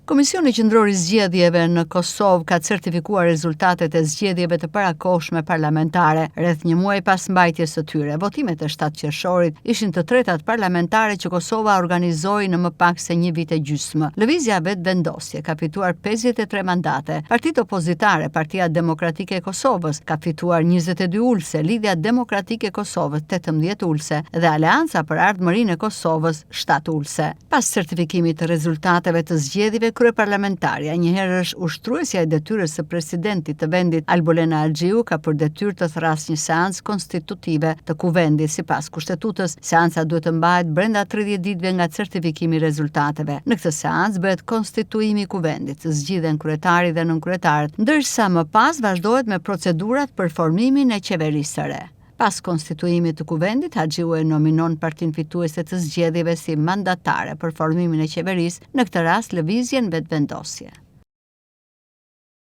Komisioni Qendror I Zgjedhjeve në Kosovë ka certifikuar rezultatet e zgjedhjeve të parakohshme parlamentare rreth një muaj pas mbajtjes së tyre. Votimet e 7 qershorit ishin të tretat parlamentare që Kosova organizoi në më pak se një vit e gjysmë. Lëvizja Vetëvendosje ka fituar 53 mandate. Partitë opozitare, Partia Demokratike e Kosovës, ka fituar 22 ulse, Lidhja Demokratike e Kosovës 18 ulse dhe Aleanca për Ardhmërinë e Kosovës 7 ulse. Pas certifikimit të rezultateve të zgjedhjeve, kryeparlamentarja, njëherë është ushtruesja e detyrës së presidentit të vendit Albolena Axhiu, ka për detyrë të thirrasë një seancë konstitutive të kuvendit. Sipas kushtetutës, seanca duhet të mbahet brenda 30 ditëve nga certifikimi I rezultateve. Në këtë seancë bëhet konstituimi I kuvendit, zgjidhen kryetari dhe nënkryetarët, ndërsa më pas vazhdohet me procedurat për formimin e qeverisë së re. Pas konstituimit të kuvendit, Axhiu e nominon partinë fituese të zgjedhjeve si mandatare për formimin e qeverisë, në këtë rast lëvizjen Vetëvendosje.